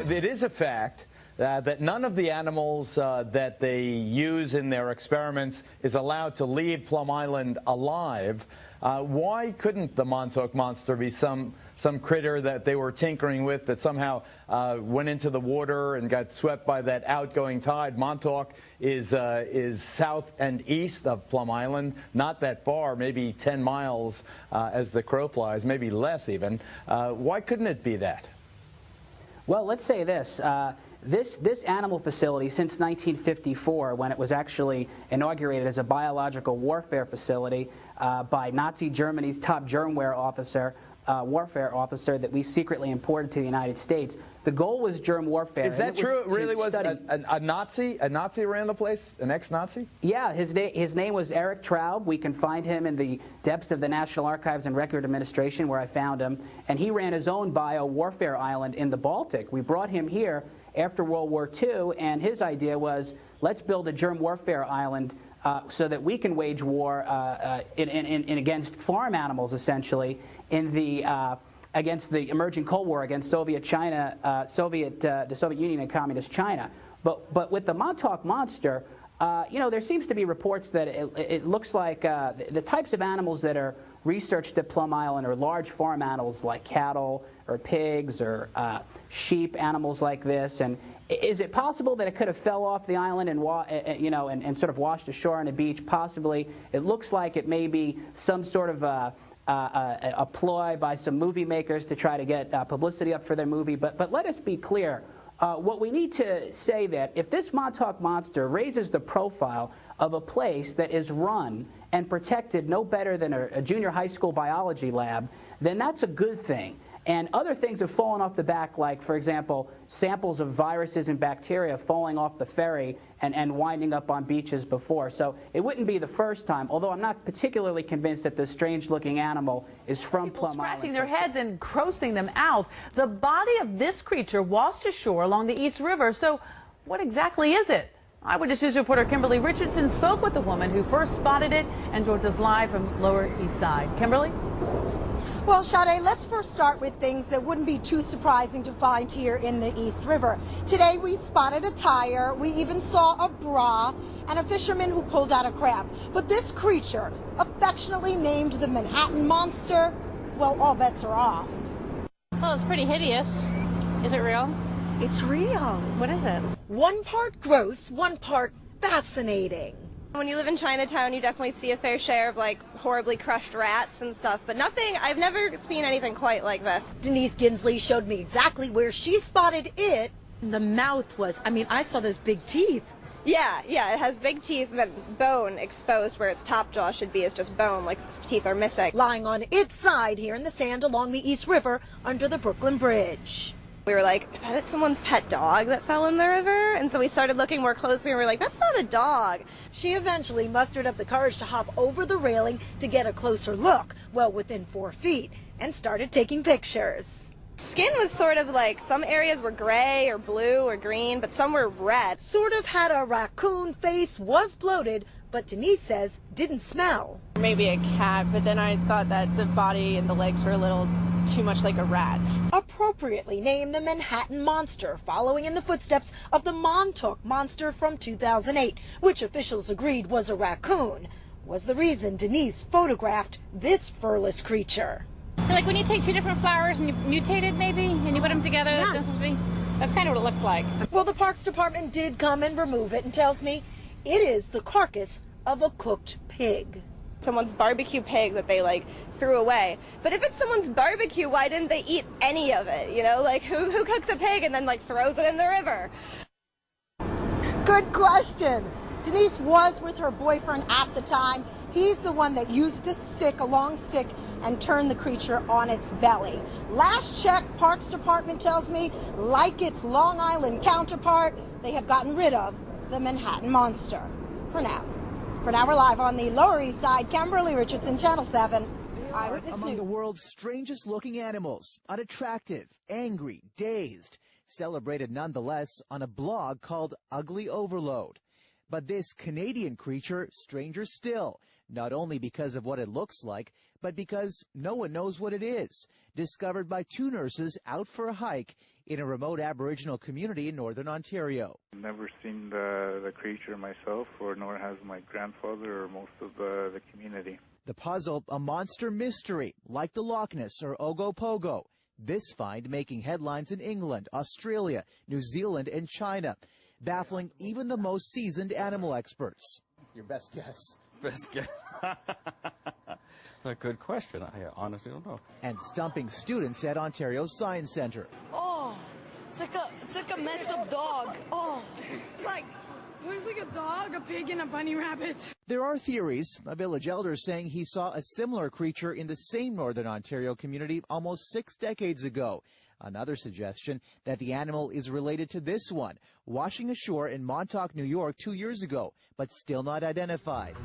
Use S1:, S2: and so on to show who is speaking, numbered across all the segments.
S1: It is a fact that none of the animals that they use in their experiments is allowed to leave Plum Island alive. Why couldn't the Montauk Monster be some critter that they were tinkering with that somehow went into the water and got swept by that outgoing tide? Montauk is south and east of Plum Island, not that far, maybe 10 miles as the crow flies, maybe less even. Why couldn't it be that?
S2: Well, let's say this. This animal facility, since 1954, when it was actually inaugurated as a biological warfare facility by Nazi Germany's top germware officer, warfare officer that we secretly imported to the United States. The goal was germ warfare.
S1: Is that true? It really was a Nazi? A Nazi ran the place? An ex-Nazi?
S2: Yeah, his name was Eric Traub. We can find him in the depths of the National Archives and Record Administration, where I found him. And he ran his own bio-warfare island in the Baltic. We brought him here after World War II, and his idea was, let's build a germ warfare island so that we can wage war against farm animals, essentially, in the against the emerging Cold War against Soviet China, the Soviet Union and Communist China. But with the Montauk Monster, you know, there seems to be reports that it looks like the types of animals that are researched at Plum Island are large farm animals like cattle or pigs or sheep, animals like this. And is it possible that it could have fell off the island and you know, and sort of washed ashore on a beach? Possibly. It looks like it may be some sort of a ploy by some movie makers to try to get publicity up for their movie. But let us be clear. What we need to say that if this Montauk Monster raises the profile of a place that is run and protected no better than a junior high school biology lab, then that's a good thing. And other things have fallen off the back, like, for example, samples of viruses and bacteria falling off the ferry and winding up on beaches before. So it wouldn't be the first time, although I'm not particularly convinced that this strange-looking animal is from Plum Island.
S3: Scratching their heads and grossing them out. The body of this creature washed ashore along the East River. So what exactly is it? Eyewitness News reporter Kimberly Richardson spoke with the woman who first spotted it and joins us live from Lower East Side. Kimberly?
S4: Well, Sade, let's first start with things that wouldn't be too surprising to find here in the East River. Today we spotted a tire, we even saw a bra, and a fisherman who pulled out a crab. But this creature, affectionately named the Manhattan Monster, well, all bets are off.
S5: Well, it's pretty hideous. Is it real?
S4: It's real.
S5: What is it?
S4: One part gross, one part fascinating.
S6: When you live in Chinatown, you definitely see a fair share of like horribly crushed rats and stuff, but nothing, I've never seen anything quite like this.
S4: Denise Ginsley showed me exactly where she spotted it. The mouth was, I mean, I saw those big teeth.
S6: Yeah, it has big teeth and then bone exposed where its top jaw should be is just bone, like its teeth are missing.
S4: Lying on its side here in the sand along the East River under the Brooklyn Bridge.
S6: We were like, is that someone's pet dog that fell in the river? And so we started looking more closely and we were like, that's not a dog.
S4: She eventually mustered up the courage to hop over the railing to get a closer look, well within 4 feet, and started taking pictures.
S6: Skin was sort of like, some areas were gray or blue or green, but some were red.
S4: Sort of had a raccoon face, was bloated, but Denise says didn't smell.
S7: Maybe a cat, but then I thought that the body and the legs were a little too much like a rat.
S4: Appropriately named the Manhattan Monster, following in the footsteps of the Montauk Monster from 2008, which officials agreed was a raccoon, was the reason Denise photographed this furless creature.
S5: Like when you take two different flowers and you mutate it maybe, and you put them together,
S4: Yes.
S5: That's kind of what it looks like.
S4: Well, the Parks Department did come and remove it and tells me it is the carcass of a cooked pig.
S6: Someone's barbecue pig that they like threw away. But if it's someone's barbecue, why didn't they eat any of it? You know, like who cooks a pig and then like throws it in the river?
S4: Good question. Denise was with her boyfriend at the time. He's the one that used a long stick, and turned the creature on its belly. Last check, Parks Department tells me, like its Long Island counterpart, they have gotten rid of the Manhattan Monster. For now. For now, we're live on the Lower East Side. Kimberly Richardson, Channel 7. Eyewitness
S8: Among
S4: News.
S8: the world's strangest looking animals, unattractive, angry, dazed, celebrated nonetheless on a blog called Ugly Overload. But this Canadian creature, stranger still, not only because of what it looks like, but because no one knows what it is. Discovered by 2 nurses out for a hike in a remote Aboriginal community in northern Ontario.
S9: I've never seen the creature myself, or nor has my grandfather or most of the community.
S8: The puzzle, a monster mystery, like the Loch Ness or Ogopogo. This find making headlines in England, Australia, New Zealand, and China, baffling even the most seasoned animal experts.
S1: Your best guess.
S10: Best guess. That's a good question. I honestly don't know.
S8: And stumping students at Ontario's Science Centre.
S11: Oh, it's like a messed up dog. Oh, looks like a dog, a pig, and a bunny rabbit.
S8: There are theories. A village elder saying he saw a similar creature in the same northern Ontario community almost 6 decades ago. Another suggestion that the animal is related to this one, washing ashore in Montauk, New York 2 years ago, but still not identified.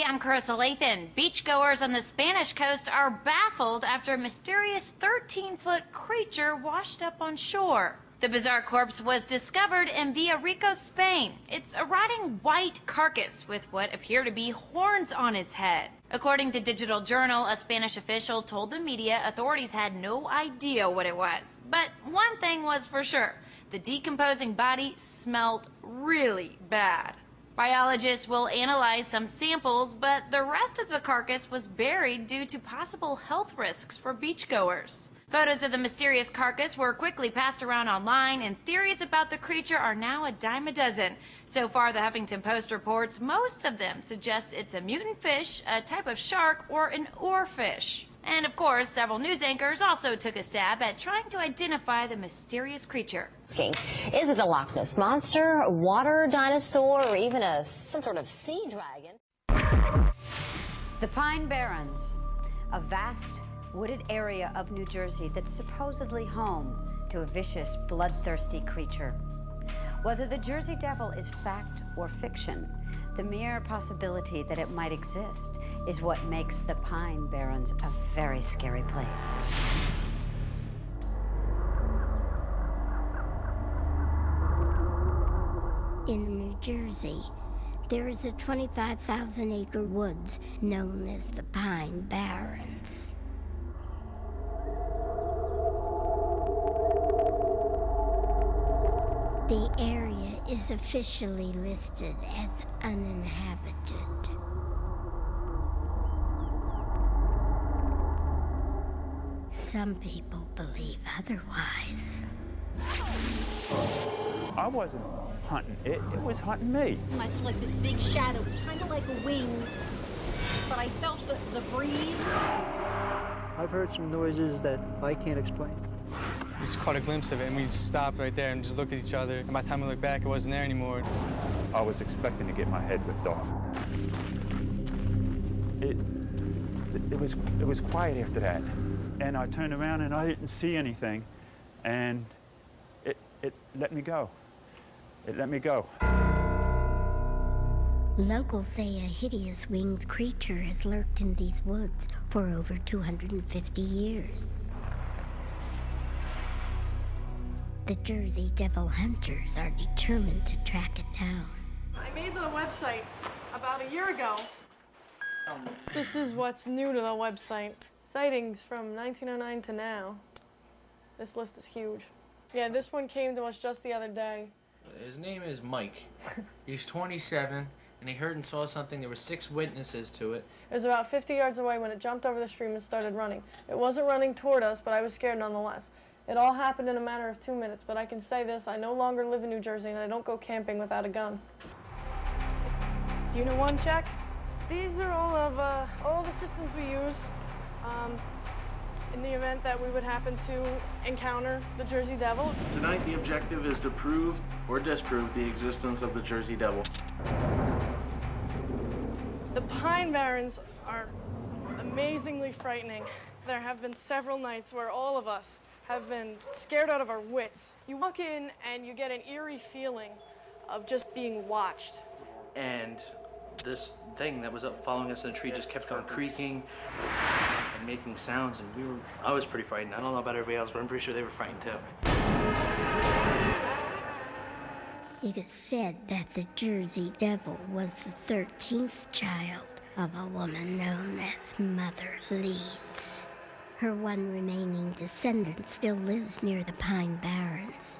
S12: I'm Carissa Lathan. Beachgoers on the Spanish coast are baffled after a mysterious 13-foot creature washed up on shore. The bizarre corpse was discovered in Villarrica, Spain. It's a rotting white carcass with what appear to be horns on its head. According to Digital Journal, a Spanish official told the media authorities had no idea what it was. But one thing was for sure, the decomposing body smelled really bad. Biologists will analyze some samples, but the rest of the carcass was buried due to possible health risks for beachgoers. Photos of the mysterious carcass were quickly passed around online, and theories about the creature are now a dime a dozen. So far, the Huffington Post reports most of them suggest it's a mutant fish, a type of shark, or an oarfish. And of course, several news anchors also took a stab at trying to identify the mysterious creature.
S13: Is it the Loch Ness Monster, a water dinosaur, or even some sort of sea dragon?
S14: The Pine Barrens, a vast wooded area of New Jersey that's supposedly home to a vicious, bloodthirsty creature. Whether the Jersey Devil is fact or fiction, the mere possibility that it might exist is what makes the Pine Barrens a very scary place.
S15: In New Jersey, there is a 25,000-acre woods known as the Pine Barrens. The area is officially listed as uninhabited. Some people believe otherwise.
S16: I wasn't hunting it, it was hunting me.
S17: I saw like this big shadow, kind of like wings, but I felt the breeze.
S18: I've heard some noises that I can't explain.
S19: We just caught a glimpse of it, and we just stopped right there and just looked at each other. And by the time we looked back, it wasn't there anymore.
S16: I was expecting to get my head ripped off. It was quiet after that. And I turned around and I didn't see anything. And it let me go. It let me go.
S15: Locals say a hideous winged creature has lurked in these woods for over 250 years. The Jersey Devil Hunters are determined to track it down.
S11: I made the website about a year ago. This is what's new to the website. Sightings from 1909 to now. This list is huge. Yeah, this one came to us just the other day.
S20: His name is Mike. He's 27, and he heard and saw something. There were 6 witnesses to it.
S11: It was about 50 yards away when it jumped over the stream and started running. It wasn't running toward us, but I was scared nonetheless. It all happened in a matter of 2 minutes, but I can say this, I no longer live in New Jersey, and I don't go camping without a gun. Unit 1 check. These are all the systems we use in the event that we would happen to encounter the Jersey Devil.
S21: Tonight, the objective is to prove or disprove the existence of the Jersey Devil.
S11: The Pine Barrens are amazingly frightening. There have been several nights where all of us have been scared out of our wits. You walk in and you get an eerie feeling of just being watched.
S20: And this thing that was up following us in the tree just kept on creaking and making sounds, and I was pretty frightened. I don't know about everybody else, but I'm pretty sure they were frightened too.
S15: It is said that the Jersey Devil was the 13th child of a woman known as Mother Leeds. Her one remaining descendant still lives near the Pine Barrens.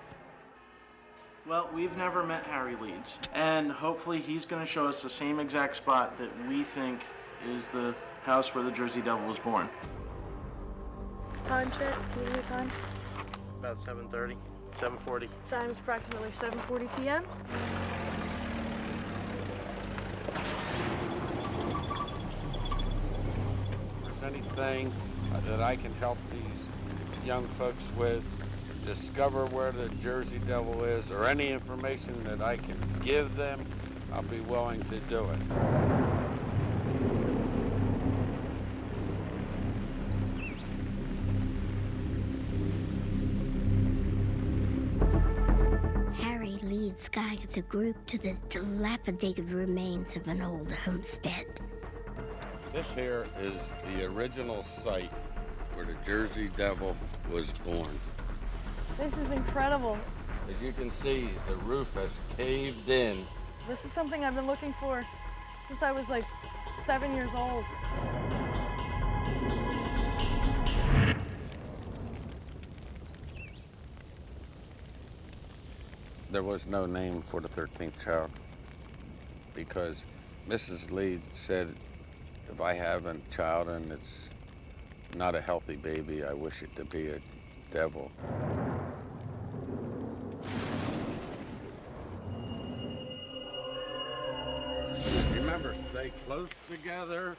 S21: Well, we've never met Harry Leeds, and hopefully he's going to show us the same exact spot that we think is the house where the Jersey Devil was born.
S11: Time check, can you give me time?
S21: About 7:30, 7:40.
S11: Time is approximately 7:40 p.m.
S22: If there's anything that I can help these young folks with, discover where the Jersey Devil is, or any information that I can give them, I'll be willing to do it.
S15: Harry Leeds guided the group to the dilapidated remains of an old homestead.
S22: This here is the original site where the Jersey Devil was born.
S11: This is incredible.
S22: As you can see, the roof has caved in.
S11: This is something I've been looking for since I was like 7 years old.
S22: There was no name for the 13th child because Mrs. Lee said, if I have a child and it's not a healthy baby, I wish it to be a devil. Remember, stay close together.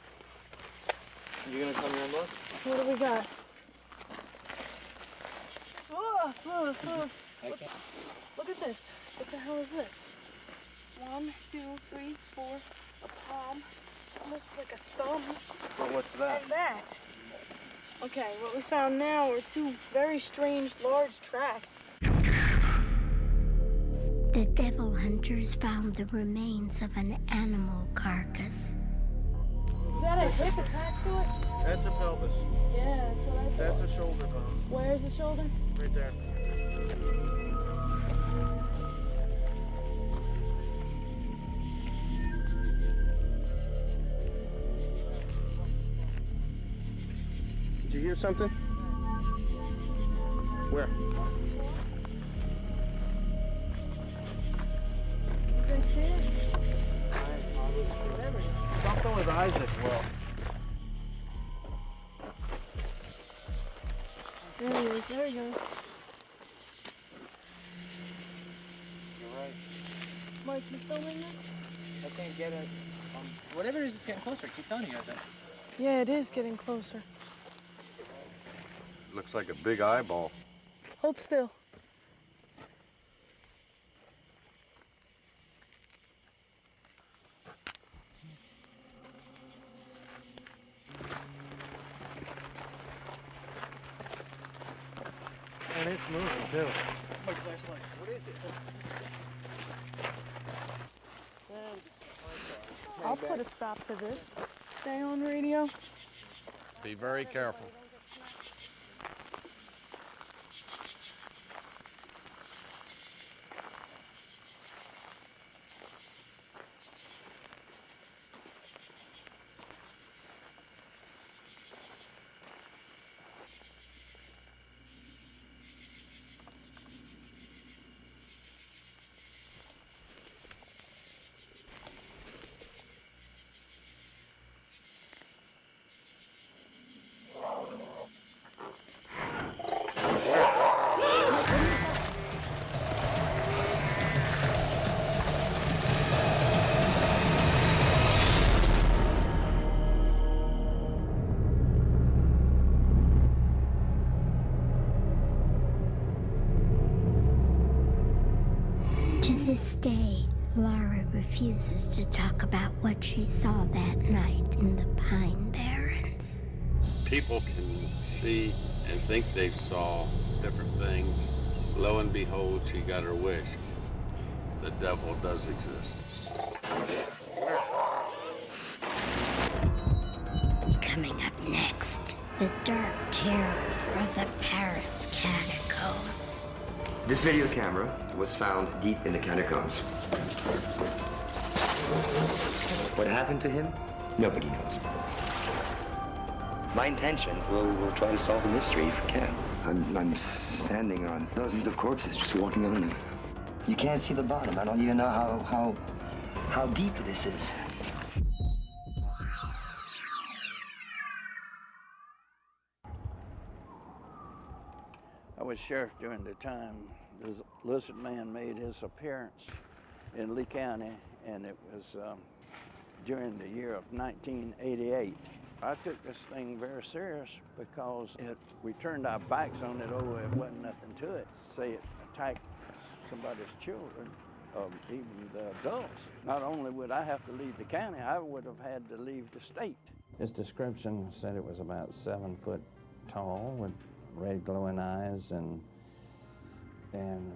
S21: You gonna come here and look?
S11: What do we got? Look at this. What the hell is this? 1, 2, 3, 4. A palm. Almost like a thumb.
S21: Well, what's that?
S11: And that. Okay, what we found now are 2 very strange, large tracks.
S15: The devil hunters found the remains of an animal carcass.
S11: Is that a hip attached to it?
S21: That's a pelvis.
S11: Yeah, that's what I thought.
S21: That's a shoulder bone.
S11: Where's the shoulder?
S21: Right there. Did you hear something? Where?
S11: You guys see it?
S21: Something with Isaac, Will.
S11: There he is. There he goes. Mike, you filming this?
S2: I can't get it. Whatever it is, it's getting closer. I keep telling you guys that.
S11: Yeah, it is getting closer.
S22: Looks like a big eyeball.
S11: Hold still.
S2: And it's moving too. My flashlight. What is it?
S11: I'll put a stop to this. Stay on radio.
S22: Be very careful.
S15: To this day, Laura refuses to talk about what she saw that night in the Pine Barrens.
S22: People can see and think they saw different things. Lo and behold, she got her wish. The devil does exist.
S15: Coming up next, the dark terror of the Paris catacombs.
S3: This video camera was found deep in the catacombs. What happened to him? Nobody knows. My intentions, well, we'll try to solve the mystery if we can. I'm standing on dozens of corpses just walking on them. You can't see the bottom. I don't even know how deep this is.
S23: I was sheriff during the time this lizard man made his appearance in Lee County, and it was during the year of 1988. I took this thing very serious because we turned our backs on it. Oh, it wasn't nothing to it. Say it attacked somebody's children, even the adults. Not only would I have to leave the county, I would have had to leave the state.
S10: His description said it was about 7 foot tall with red glowing eyes and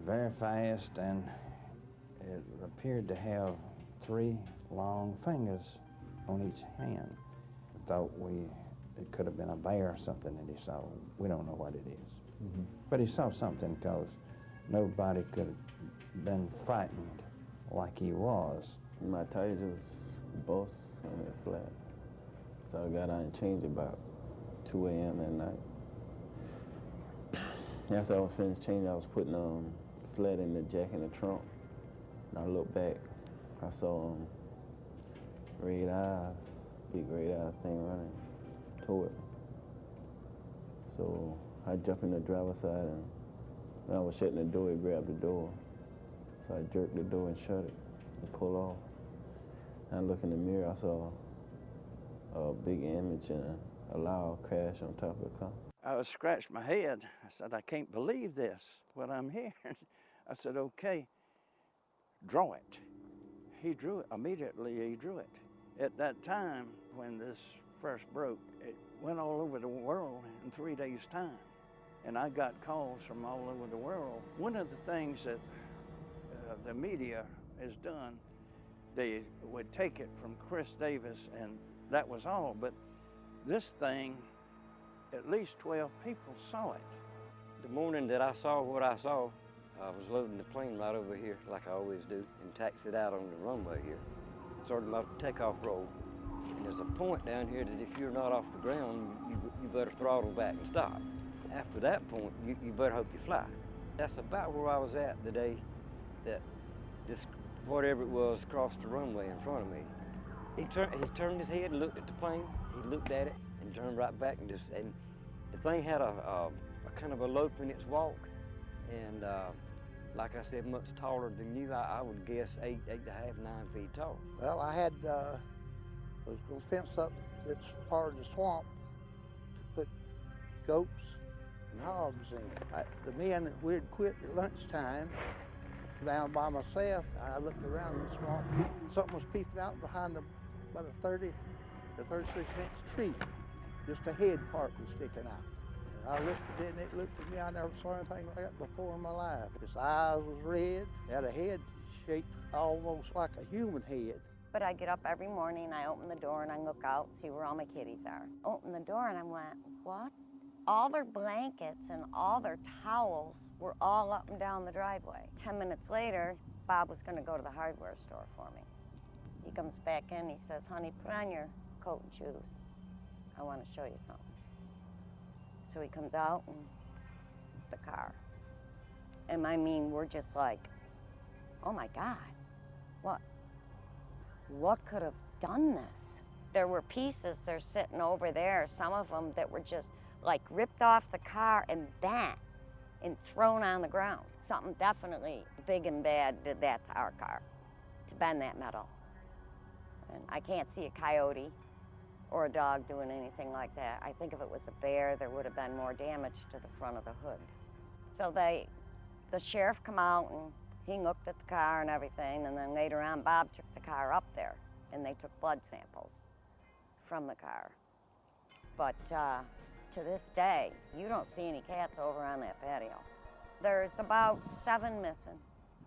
S10: very fast, and it appeared to have 3 long fingers on each hand. Thought it could have been a bear or something that he saw. We don't know what it is. Mm-hmm. But he saw something because nobody could have been frightened like he was.
S24: My tires was bust and it flat. So I got out and changed it about 2 a.m. that night. After I was finished changing, I was putting flat in the jack in the trunk. And I looked back, I saw red eyes. Big red eye thing running toward me. So I jumped in the driver's side, and when I was shutting the door, he grabbed the door. So I jerked the door and shut it and pulled off. And I looked in the mirror, I saw a big image and a loud crash on top of the car.
S23: I scratched my head. I said, I can't believe this, what I'm hearing. I said, okay, draw it. He drew it. Immediately, he drew it. At that time, when this first broke, it went all over the world in 3 days' time. And I got calls from all over the world. One of the things that the media has done, they would take it from Chris Davis, and that was all. But this thing, at least 12 people saw it.
S25: The morning that I saw what I saw, I was loading the plane right over here, like I always do, and taxied out on the runway here. Started my takeoff roll, and there's a point down here that if you're not off the ground, you better throttle back and stop. After that point, you better hope you fly. That's about where I was at the day that this, whatever it was, crossed the runway in front of me. He turned his head and looked at the plane. He looked at it and turned right back, and the thing had a kind of a lope in its walk, and
S4: like I said, much taller than you. I would guess 8, 8.5, 9 feet tall.
S5: Well, I was going to fence up this part of the swamp to put goats and hogs in. The men, we had quit at lunchtime. Down by myself, I looked around the swamp. Something was peeping out behind about a 30 to 36-inch tree. Just the head part was sticking out. And I looked at it, and it looked at me. I never saw anything like that before in my life. His eyes was red. It had a head shaped almost like a human head.
S6: But I get up every morning, I open the door, and I look out, see where all my kitties are. Open the door, and I went, what? All their blankets and all their towels were all up and down the driveway. 10 minutes later, Bob was going to go to the hardware store for me. He comes back in, he says, honey, put on your coat and shoes. I want to show you something. So he comes out in the car. And I mean, we're just like, oh my God, what could have done this? There were pieces, they're sitting over there, some of them that were just like ripped off the car and bent and thrown on the ground. Something definitely big and bad did that to our car, to bend that metal. And I can't see a coyote or a dog doing anything like that. I think if it was a bear, there would have been more damage to the front of the hood. So the sheriff come out and he looked at the car and everything, and then later on Bob took the car up there and they took blood samples from the car. But to this day, you don't see any cats over on that patio. There's about 7 missing,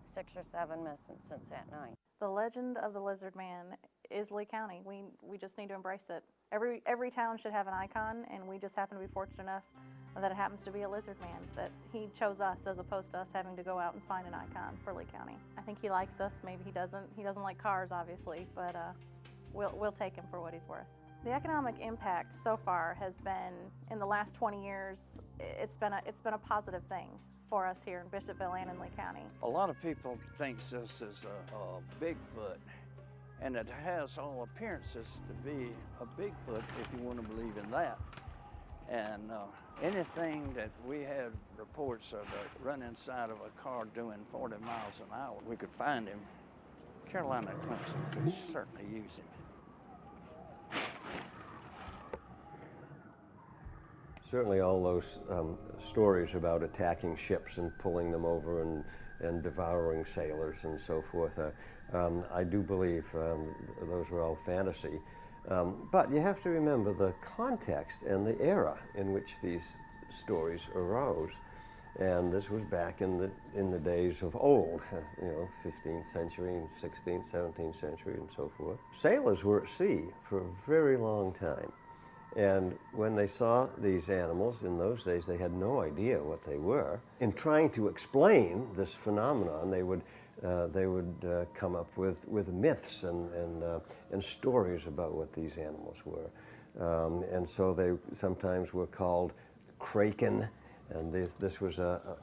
S6: 6 or 7 missing since that night.
S7: The legend of the Lizard Man is Lee County. We just need to embrace it. Every town should have an icon, and we just happen to be fortunate enough that it happens to be a lizard man, that he chose us as opposed to us having to go out and find an icon for Lee County. I think he likes us, maybe he doesn't. He doesn't like cars, obviously, but we'll take him for what he's worth. The economic impact so far has been, in the last 20 years, it's been a positive thing for us here in Bishopville and in Lee County.
S23: A lot of people think this is a Bigfoot, and it has all appearances to be a Bigfoot if you want to believe in that. And anything that we had reports of a run inside of a car doing 40 miles an hour, we could find him. Carolina Clemson could certainly use him.
S9: Certainly all those stories about attacking ships and pulling them over and devouring sailors and so forth, I do believe those were all fantasy. But you have to remember the context and the era in which these stories arose. And this was back in the days of old, 15th century, 16th, 17th century, and so forth. Sailors were at sea for a very long time. And when they saw these animals, in those days they had no idea what they were. In trying to explain this phenomenon, they would come up with myths and stories about what these animals were. And so they sometimes were called kraken, and this was a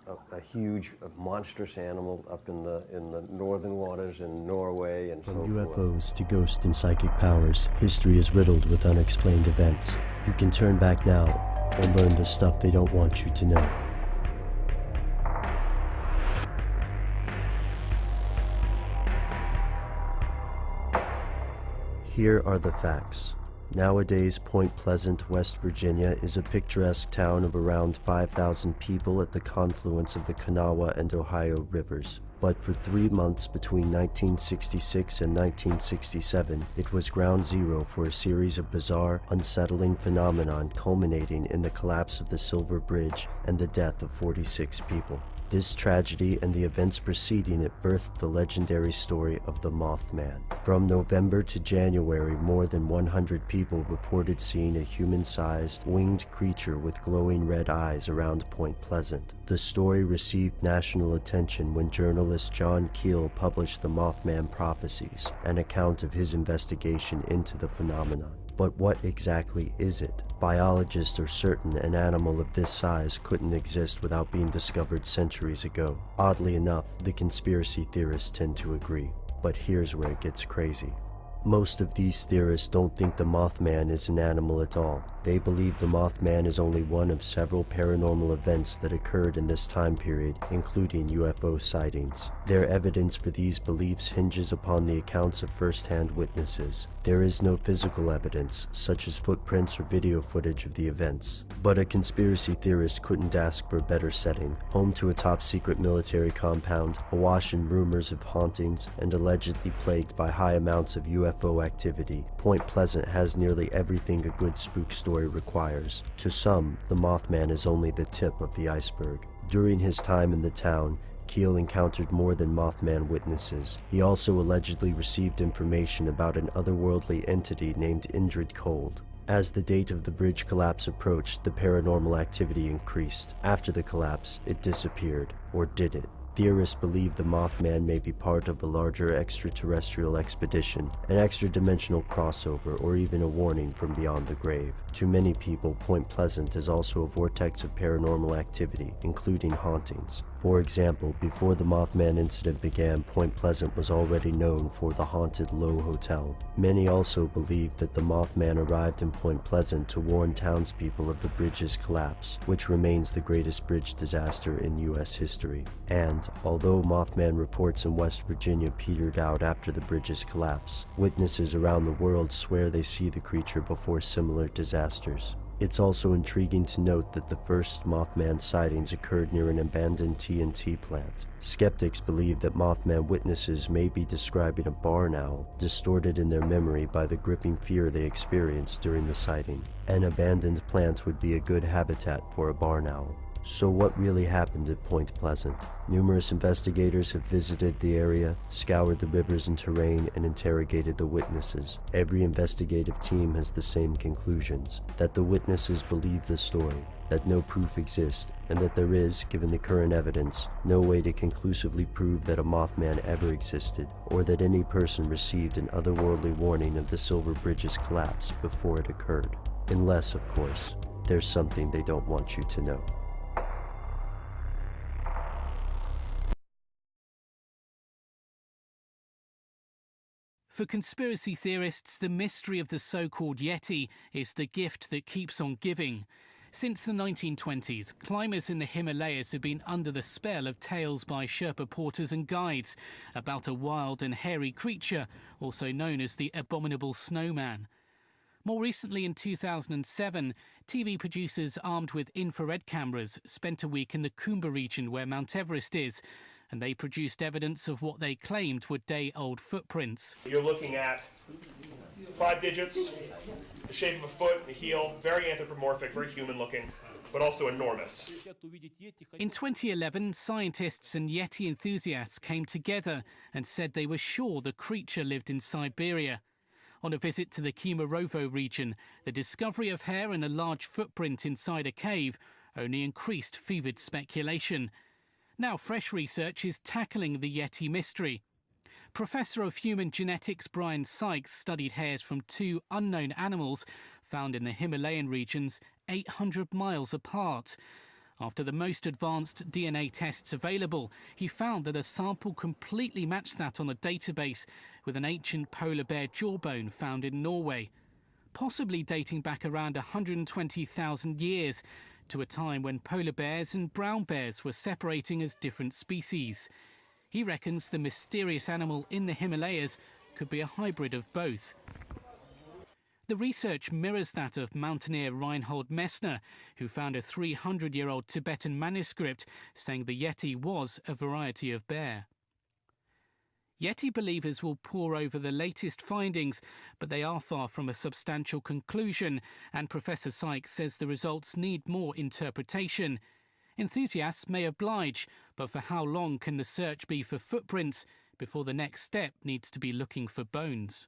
S9: huge, monstrous animal up in the northern waters in Norway and so forth.
S26: From UFOs to ghost and psychic powers, history is riddled with unexplained events. You can turn back now and learn the stuff they don't want you to know. Here are the facts. Nowadays, Point Pleasant, West Virginia is a picturesque town of around 5,000 people at the confluence of the Kanawha and Ohio rivers. But for 3 months between 1966 and 1967, it was ground zero for a series of bizarre, unsettling phenomenon culminating in the collapse of the Silver Bridge and the death of 46 people. This tragedy and the events preceding it birthed the legendary story of the Mothman. From November to January, more than 100 people reported seeing a human-sized, winged creature with glowing red eyes around Point Pleasant. The story received national attention when journalist John Keel published The Mothman Prophecies, an account of his investigation into the phenomenon. But what exactly is it? Biologists are certain an animal of this size couldn't exist without being discovered centuries ago. Oddly enough, the conspiracy theorists tend to agree. But here's where it gets crazy. Most of these theorists don't think the Mothman is an animal at all. They believe the Mothman is only one of several paranormal events that occurred in this time period, including UFO sightings. Their evidence for these beliefs hinges upon the accounts of first-hand witnesses. There is no physical evidence, such as footprints or video footage of the events. But a conspiracy theorist couldn't ask for a better setting. Home to a top-secret military compound, awash in rumors of hauntings, and allegedly plagued by high amounts of UFO activity, Point Pleasant has nearly everything a good spook story requires. To some, the Mothman is only the tip of the iceberg. During his time in the town, Keel encountered more than Mothman witnesses. He also allegedly received information about an otherworldly entity named Indrid Cold. As the date of the bridge collapse approached, the paranormal activity increased. After the collapse, it disappeared. Or did it? Theorists believe the Mothman may be part of a larger extraterrestrial expedition, an extra-dimensional crossover, or even a warning from beyond the grave. To many people, Point Pleasant is also a vortex of paranormal activity, including hauntings. For example, before the Mothman incident began, Point Pleasant was already known for the haunted Low Hotel. Many also believe that the Mothman arrived in Point Pleasant to warn townspeople of the bridge's collapse, which remains the greatest bridge disaster in U.S. history. And, although Mothman reports in West Virginia petered out after the bridge's collapse, witnesses around the world swear they see the creature before similar disasters. It's also intriguing to note that the first Mothman sightings occurred near an abandoned TNT plant. Skeptics believe that Mothman witnesses may be describing a barn owl, distorted in their memory by the gripping fear they experienced during the sighting. An abandoned plant would be a good habitat for a barn owl. So what really happened at Point Pleasant? Numerous investigators have visited the area, scoured the rivers and terrain, and interrogated the witnesses. Every investigative team has the same conclusions: that the witnesses believe the story, that no proof exists, and that there is, given the current evidence, no way to conclusively prove that a Mothman ever existed, or that any person received an otherworldly warning of the Silver Bridge's collapse before it occurred. Unless, of course, there's something they don't want you to know.
S1: For conspiracy theorists, the mystery of the so-called Yeti is the gift that keeps on giving. Since the 1920s, climbers in the Himalayas have been under the spell of tales by Sherpa porters and guides about a wild and hairy creature, also known as the Abominable Snowman. More recently, in 2007, TV producers armed with infrared cameras spent a week in the Kumba region where Mount Everest is, and they produced evidence of what they claimed were day-old footprints.
S8: You're looking at 5 digits, the shape of a foot, a heel, very anthropomorphic, very human-looking, but also enormous.
S1: In 2011, scientists and Yeti enthusiasts came together and said they were sure the creature lived in Siberia. On a visit to the Kemerovo region, the discovery of hair and a large footprint inside a cave only increased fevered speculation. Now fresh research is tackling the Yeti mystery. Professor of Human Genetics Brian Sykes studied hairs from 2 unknown animals found in the Himalayan regions 800 miles apart. After the most advanced DNA tests available, he found that a sample completely matched that on a database with an ancient polar bear jawbone found in Norway, possibly dating back around 120,000 years, to a time when polar bears and brown bears were separating as different species. He reckons the mysterious animal in the Himalayas could be a hybrid of both. The research mirrors that of mountaineer Reinhold Messner, who found a 300-year-old Tibetan manuscript saying the Yeti was a variety of bear. Yeti believers will pore over the latest findings, but they are far from a substantial conclusion, and Professor Sykes says the results need more interpretation. Enthusiasts may oblige, but for how long can the search be for footprints before the next step needs to be looking for bones?